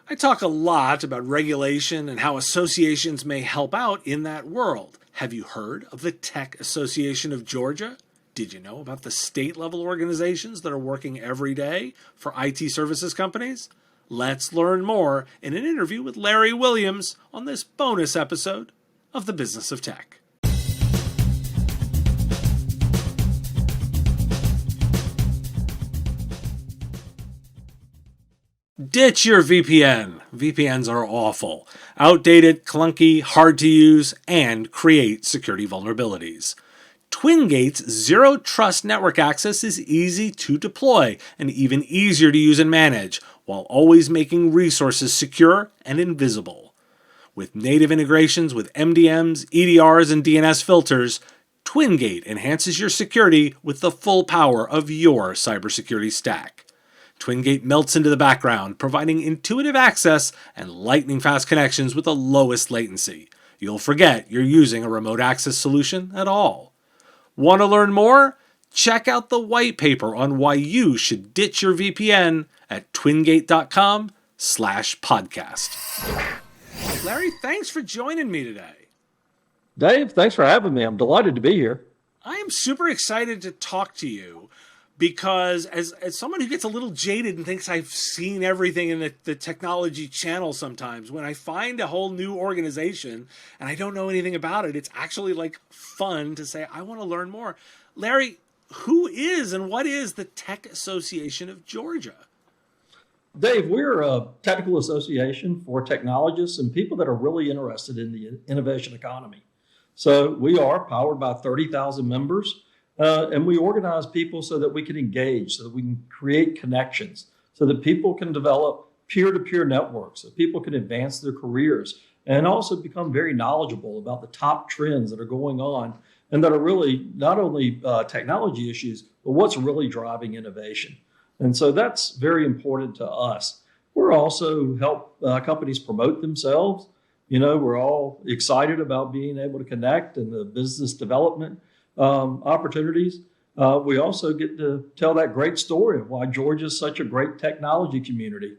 I talk a lot about regulation and how associations may help out in that world. Have you heard of the Tech Association of Georgia? Did you know about the state-level organizations that are working every day for IT services companies? Let's learn more in an interview with Larry Williams on this bonus episode of The Business of Tech. Ditch your VPN. VPNs are awful, outdated, clunky, hard to use, and create security vulnerabilities. TwinGate's Zero Trust Network Access is easy to deploy and even easier to use and manage, while always making resources secure and invisible. With native integrations with MDMs, EDRs, and DNS filters, TwinGate enhances your security with the full power of your cybersecurity stack. TwinGate melts into the background, providing intuitive access and lightning-fast connections with the lowest latency. You'll forget you're using a remote access solution at all. Want to learn more? Check out the white paper on why you should ditch your VPN at twingate.com/podcast. Larry, thanks for joining me today. Dave, thanks for having me. I'm delighted to be here. I am super excited to talk to you because as someone who gets a little jaded and thinks I've seen everything in the technology channel sometimes, when I find a whole new organization and I don't know anything about it, it's actually like fun to say, I want to learn more. Larry, who is and what is the Tech Association of Georgia? Dave, we're a technical association for technologists and people that are really interested in the innovation economy. So we are powered by 30,000 members. And we organize people so that we can engage, so that we can create connections, so that people can develop peer-to-peer networks, so people can advance their careers, and also become very knowledgeable about the top trends that are going on and that are really not only technology issues, but what's really driving innovation. And so that's very important to us. We're also help companies promote themselves. You know, we're all excited about being able to connect and the business development opportunities. We also get to tell that great story of why Georgia is such a great technology community.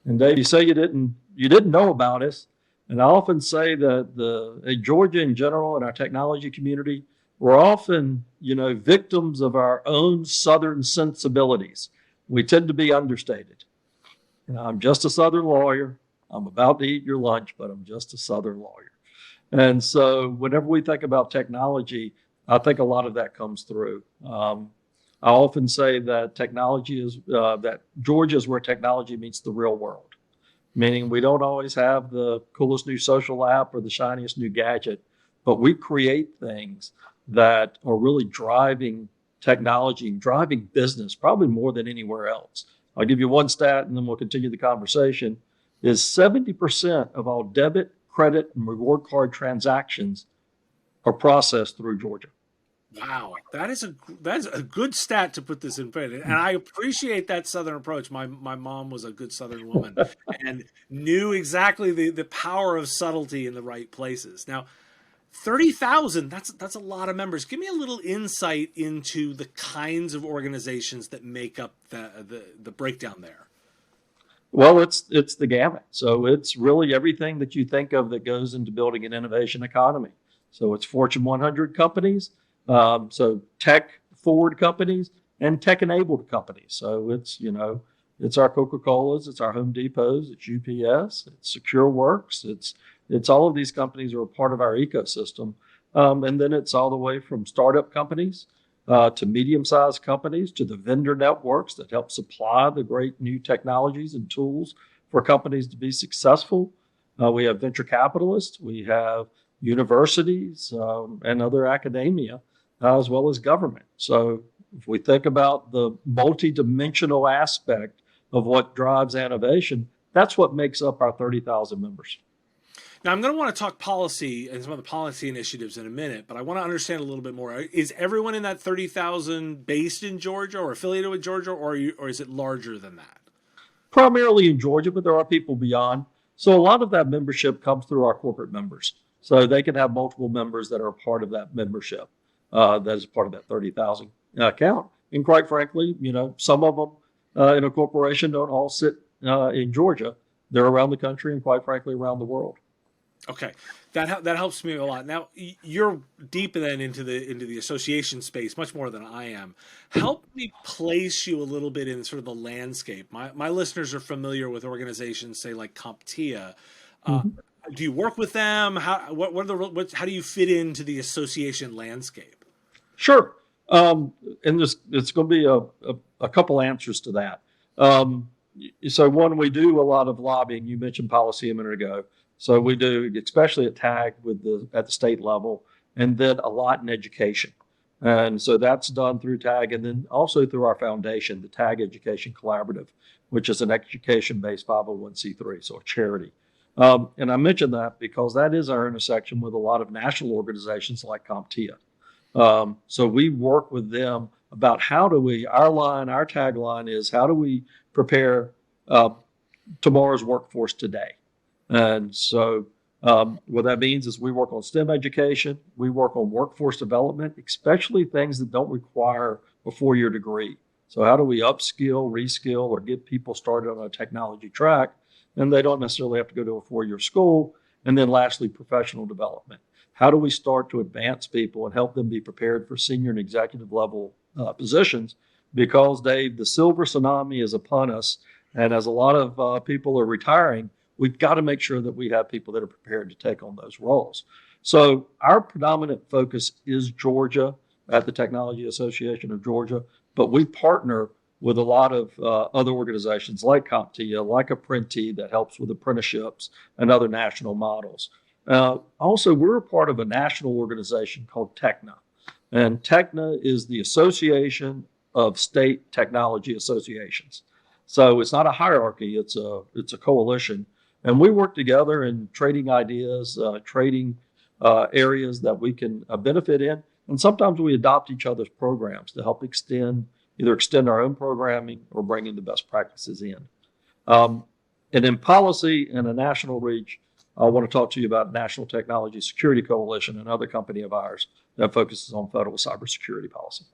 And Dave, you say you didn't know about us, and I often say that Georgia in general and our technology community, we're often victims of our own Southern sensibilities. We tend to be understated. I'm just a Southern lawyer. I'm about to eat your lunch, but I'm just a Southern lawyer. And so whenever we think about technology, I think a lot of that comes through. I often say that that Georgia is where technology meets the real world, meaning we don't always have the coolest new social app or the shiniest new gadget, but we create things that are really driving technology, driving business, probably more than anywhere else. I'll give you one stat and then we'll continue the conversation, is 70% of all debit, credit, and reward card transactions are processed through Georgia. Wow, that is a good stat to put this in play, and I appreciate that Southern approach. My mom was a good Southern woman and knew exactly the power of subtlety in the right places. Now, 30,000, that's a lot of members. Give me a little insight into the kinds of organizations that make up the breakdown there. Well, it's the gamut. So it's really everything that you think of that goes into building an innovation economy. So it's Fortune 100 companies, so tech-forward companies, and tech-enabled companies. So it's our Coca-Colas, it's our Home Depots, it's UPS, it's SecureWorks, it's all of these companies are a part of our ecosystem, and then it's all the way from startup companies to medium-sized companies to the vendor networks that help supply the great new technologies and tools for companies to be successful. We have venture capitalists, we have universities and other academia, as well as government. So if we think about the multidimensional aspect of what drives innovation, that's what makes up our 30,000 members. Now, I'm going to want to talk policy and some of the policy initiatives in a minute, but I want to understand a little bit more. Is everyone in that 30,000 based in Georgia or affiliated with Georgia, or is it larger than that? Primarily in Georgia, but there are people beyond. So a lot of that membership comes through our corporate members. So they can have multiple members that are a part of that membership, that is part of that 30,000 count. And quite frankly, some of them in a corporation don't all sit in Georgia. they're around the country and quite frankly around the world. Okay, that helps me a lot. Now you're deep then into the association space, much more than I am. Help me place you a little bit in sort of the landscape. My listeners are familiar with organizations, say like CompTIA. Uh, Mhm. do you work with them? How do you fit into the association landscape? Sure. And it's going to be a couple answers to that. Um, so one, we do a lot of lobbying. You mentioned policy a minute ago. So we do, especially at TAG at the state level, and then a lot in education. And so that's done through TAG and then also through our foundation, the TAG Education Collaborative, which is an education-based 501c3, so a charity. And I mentioned that because that is our intersection with a lot of national organizations like CompTIA. So we work with them about our tagline is how do we prepare uh, tomorrow's workforce today? And so what that means is we work on STEM education, we work on workforce development, especially things that don't require a 4-year degree. So how do we upskill, reskill, or get people started on a technology track, and they don't necessarily have to go to a 4-year school? And then lastly, professional development. How do we start to advance people and help them be prepared for senior and executive level positions? Because, Dave, the silver tsunami is upon us. And as a lot of people are retiring, we've got to make sure that we have people that are prepared to take on those roles. So our predominant focus is Georgia at the Technology Association of Georgia, but we partner with a lot of other organizations like CompTIA, like apprentice that helps with apprenticeships and other national models. Also, we're a part of a national organization called TECNA. And TECNA is the Association of State Technology Associations. So it's not a hierarchy, it's a coalition. And we work together in trading ideas, trading areas that we can benefit in. And sometimes we adopt each other's programs to help either extend our own programming or bring in the best practices in. Um, and in policy and a national reach, I want to talk to you about National Technology Security Coalition, another company of ours that focuses on federal cybersecurity policy.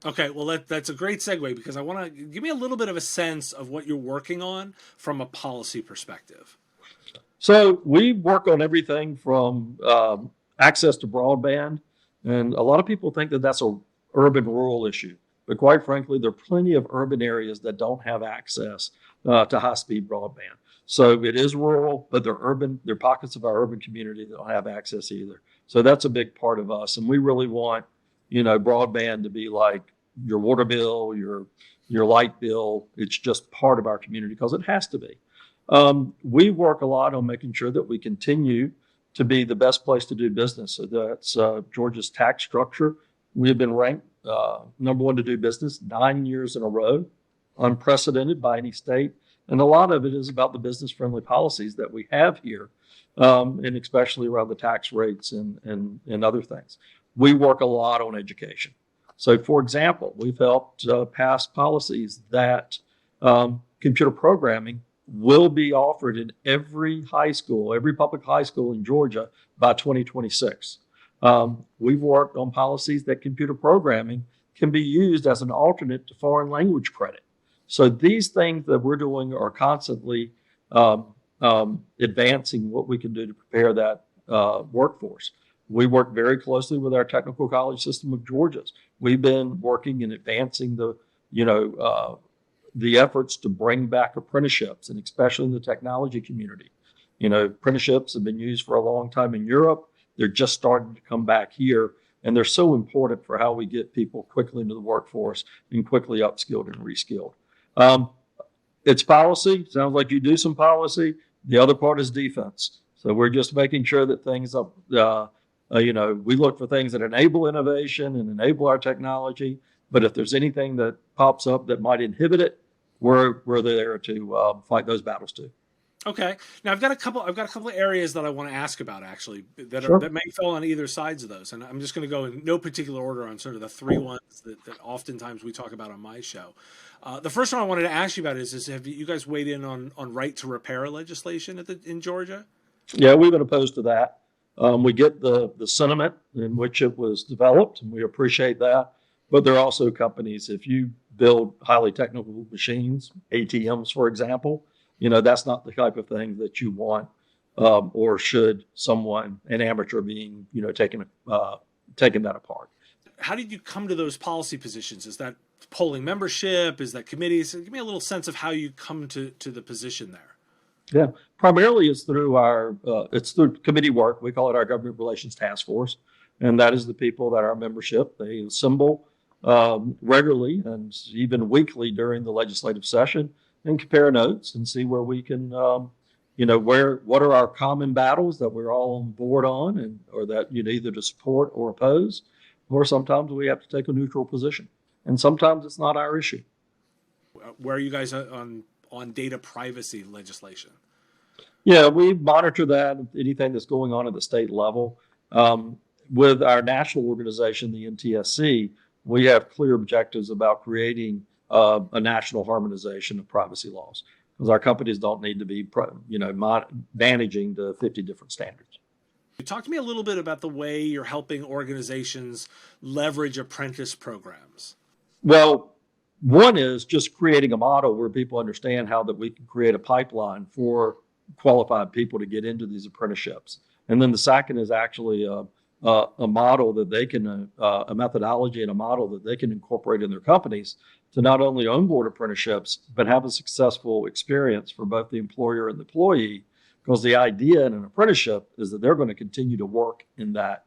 Okay, well that's a great segue because I want to give me a little bit of a sense of what you're working on from a policy perspective. So we work on everything from access to broadband, and a lot of people think that that's a urban rural issue. But quite frankly, there are plenty of urban areas that don't have access to high-speed broadband. So it is rural, but they're urban. There are pockets of our urban community that don't have access either. So that's a big part of us, and we really want, broadband to be like your water bill, your light bill. It's just part of our community because it has to be. We work a lot on making sure that we continue to be the best place to do business. So that's Georgia's tax structure. We have been ranked number one to do business 9 years in a row, unprecedented by any state. And a lot of it is about the business-friendly policies that we have here, and especially around the tax rates and other things. We work a lot on education. So, for example, we've helped pass policies that computer programming will be offered in every public high school in Georgia by 2026. We've worked on policies that computer programming can be used as an alternate to foreign language credit. So these things that we're doing are constantly advancing what we can do to prepare that workforce. We work very closely with our technical college system of Georgia's. We've been working in advancing the efforts to bring back apprenticeships, and especially in the technology community. Apprenticeships have been used for a long time in Europe. They're just starting to come back here, and they're so important for how we get people quickly into the workforce and quickly upskilled and reskilled. It's policy. Sounds like you do some policy. The other part is defense. So we're just making sure that things we look for things that enable innovation and enable our technology. But if there's anything that pops up that might inhibit it, we're there to fight those battles too. Okay. Now I've got a couple of areas that I want to ask about actually Sure. that may fall on either sides of those, and I'm just going to go in no particular order on sort of the three ones that oftentimes we talk about on my show. The first one I wanted to ask you about is have you guys weighed in on right to repair legislation in Georgia? Yeah, we've been opposed to that. We get the sentiment in which it was developed, and we appreciate that. But there are also companies, if you build highly technical machines, ATMs, for example, that's not the type of thing that you want, or should someone, an amateur, being, taking that apart. How did you come to those policy positions? Is that polling membership? Is that committees? Give me a little sense of how you come to the position there. Yeah, primarily it's through it's through committee work. We call it our Government Relations Task Force, and that is the people that are membership. They assemble regularly and even weekly during the legislative session and compare notes and see where we can, what are our common battles that we're all on board on, or that either to support or oppose, or sometimes we have to take a neutral position, and sometimes it's not our issue. Where are you guys on data privacy legislation? Yeah, we monitor that, anything that's going on at the state level. With our national organization, the NTSC, we have clear objectives about creating a national harmonization of privacy laws, because our companies don't need to be, managing the 50 different standards. Talk to me a little bit about the way you're helping organizations leverage apprentice programs. Well, one is just creating a model where people understand how that we can create a pipeline for qualified people to get into these apprenticeships. And then the second is actually a model that they can, a methodology and a model that they can incorporate in their companies to not only onboard apprenticeships, but have a successful experience for both the employer and the employee. Because the idea in an apprenticeship is that they're going to continue to work in that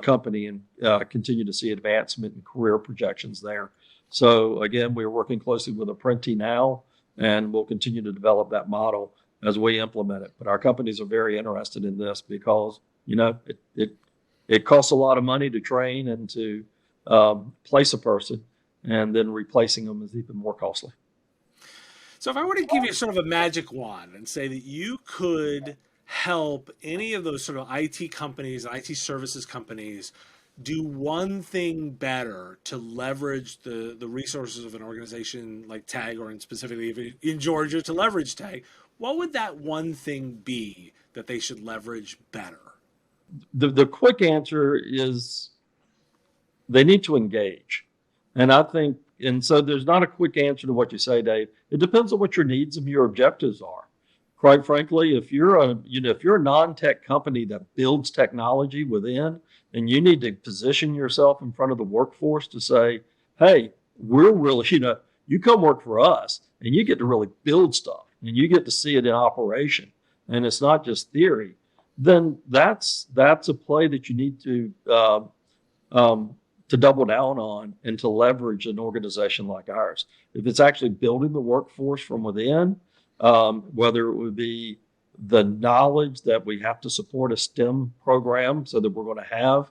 company and continue to see advancement and career projections there. So again, we're working closely with CompTIA now, and we'll continue to develop that model as we implement it. But our companies are very interested in this because, it costs a lot of money to train and to place a person, and then replacing them is even more costly. So if I were to give you sort of a magic wand and say that you could help any of those sort of IT companies, IT services companies, do one thing better to leverage the resources of an organization like TAG, or specifically in Georgia to leverage TAG, what would that one thing be that they should leverage better? The quick answer is they need to engage. And so there's not a quick answer to what you say, Dave. It depends on what your needs and your objectives are. Quite frankly, if you're a non-tech company that builds technology within, and you need to position yourself in front of the workforce to say, hey, we're really, you come work for us and you get to really build stuff and you get to see it in operation, and it's not just theory, then that's a play that you need to double down on and to leverage an organization like ours. If it's actually building the workforce from within, whether it would be the knowledge that we have to support a STEM program so that we're going to have,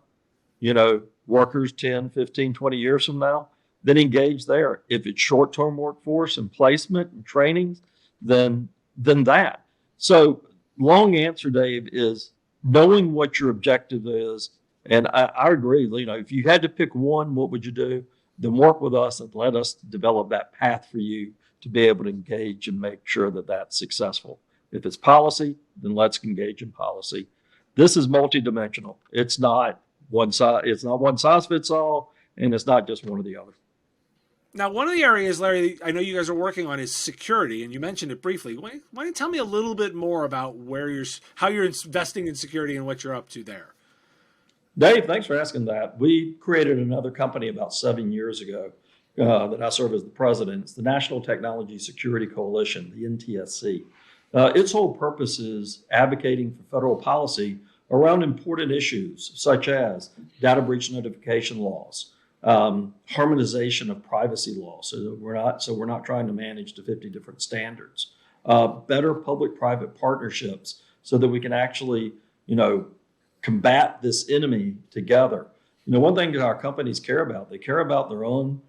workers 10, 15, 20 years from now, then engage there. If it's short-term workforce and placement and trainings, then that. So long answer, Dave, is knowing what your objective is. And I agree, if you had to pick one, what would you do? Then work with us and let us develop that path for you to be able to engage and make sure that that's successful. If it's policy, then let's engage in policy. This is multidimensional. It's not one size fits all, and it's not just one or the other. Now, one of the areas, Larry, I know you guys are working on is security, and you mentioned it briefly. Why don't you tell me a little bit more about how you're investing in security and what you're up to there? Dave, thanks for asking that. We created another company about 7 years ago that I serve as the president. It's the National Technology Security Coalition, the NTSC. Its whole purpose is advocating for federal policy around important issues such as data breach notification laws, harmonization of privacy laws, so we're not trying to manage the 50 different standards, better public-private partnerships so that we can actually, combat this enemy together. One thing that our companies care about, they care about their own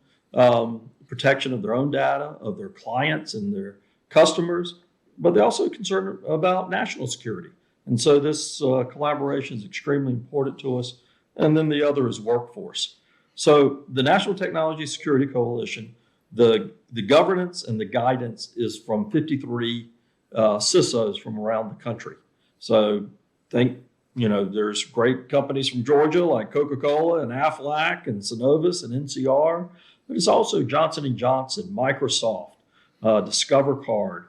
protection of their own data, of their clients and their customers, but they're also concerned about national security. And so this collaboration is extremely important to us. And then the other is workforce. So the National Technology Security Coalition, the governance and the guidance is from 53 CISOs from around the country. So there's great companies from Georgia like Coca-Cola and Aflac and Synovus and NCR, but it's also Johnson & Johnson, Microsoft, Discover Card,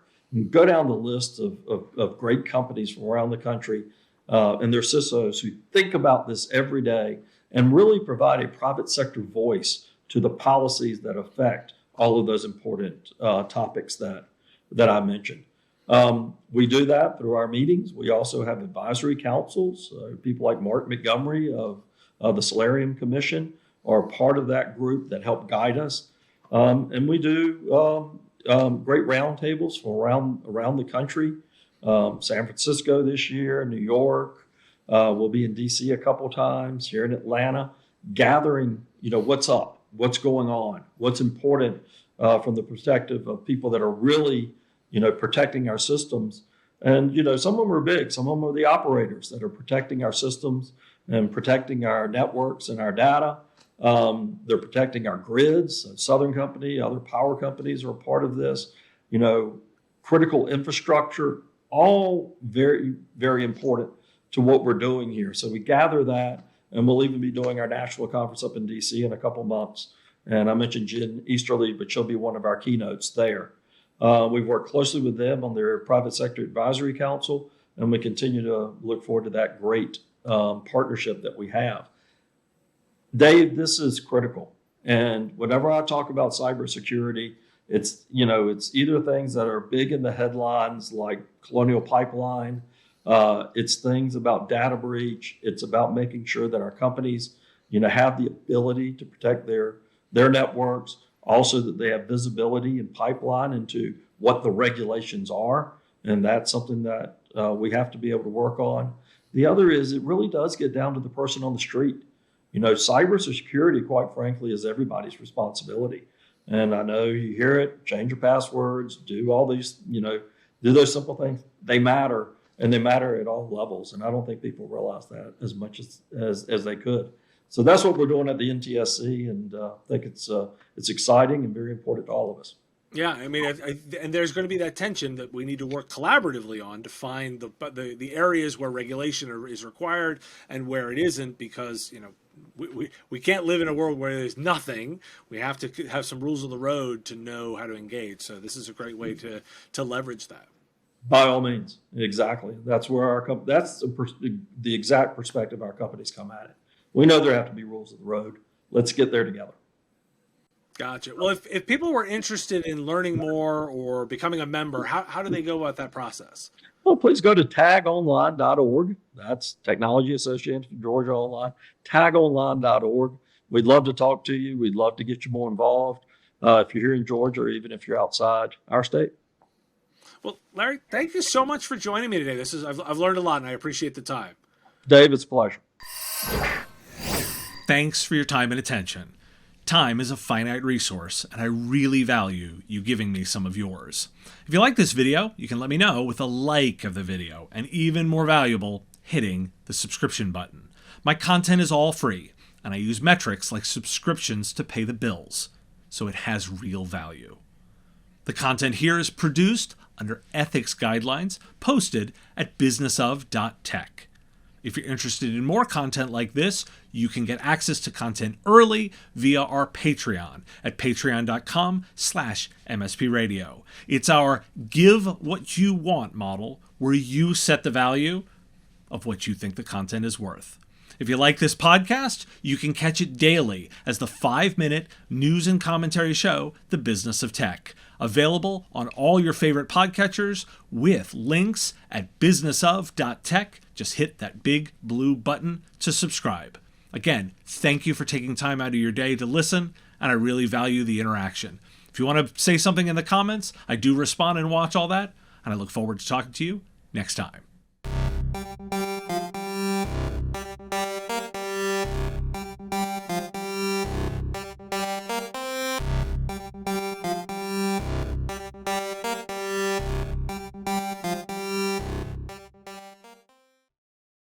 Go down the list of great companies from around the country and their CISOs who think about this every day and really provide a private sector voice to the policies that affect all of those important topics that I mentioned. We do that through our meetings. We also have advisory councils. People like Mark Montgomery of the Solarium Commission are part of that group that help guide us. And we do great roundtables from around the country. San Francisco this year, New York. We'll be in DC a couple times, here in Atlanta, gathering, what's up, what's going on, what's important from the perspective of people that are really, protecting our systems. And, some of them are big. Some of them are the operators that are protecting our systems and protecting our networks and our data. They're protecting our grids. Southern Company, other power companies are a part of this. Critical infrastructure, all very, very important to what we're doing here. So we gather that, and we'll even be doing our national conference up in DC in a couple months. And I mentioned Jen Easterly, but she'll be one of our keynotes there. We've worked closely with them on their Private Sector Advisory Council, and we continue to look forward to that great partnership that we have. Dave, this is critical. And whenever I talk about cybersecurity, it's either things that are big in the headlines like Colonial Pipeline. It's things about data breach. It's about making sure that our companies, have the ability to protect their networks. Also that they have visibility and pipeline into what the regulations are. And that's something that we have to be able to work on. The other is it really does get down to the person on the street. Cybersecurity, quite frankly, is everybody's responsibility. And I know you hear it, change your passwords, do all these, do those simple things. They matter, and they matter at all levels. And I don't think people realize that as much as they could. So that's what we're doing at the NTSC, and I think it's exciting and very important to all of us. Yeah, I mean, and there's going to be that tension that we need to work collaboratively on to find the areas where regulation is required and where it isn't, because we can't live in a world where there's nothing. We have to have some rules of the road to know how to engage. So this is a great way to leverage that. By all means, exactly. That's where that's the exact perspective our companies come at it. We know there have to be rules of the road. Let's get there together. Gotcha. Well, if people were interested in learning more or becoming a member, how do they go about that process? Well, please go to tagonline.org. That's Technology Association of Georgia Online. Tagonline.org. We'd love to talk to you. We'd love to get you more involved if you're here in Georgia or even if you're outside our state. Well, Larry, thank you so much for joining me today. I've learned a lot, and I appreciate the time. Dave, it's a pleasure. Thanks for your time and attention. Time is a finite resource, and I really value you giving me some of yours. If you like this video, you can let me know with a like of the video, and even more valuable, hitting the subscription button. My content is all free, and I use metrics like subscriptions to pay the bills, so it has real value. The content here is produced under ethics guidelines posted at businessof.tech. If you're interested in more content like this, you can get access to content early via our Patreon at patreon.com/MSPradio. It's our give what you want model where you set the value of what you think the content is worth. If you like this podcast, you can catch it daily as the 5-minute news and commentary show, The Business of Tech, available on all your favorite podcatchers with links at businessof.tech. Just hit that big blue button to subscribe. Again, thank you for taking time out of your day to listen, and I really value the interaction. If you want to say something in the comments, I do respond and watch all that, and I look forward to talking to you next time.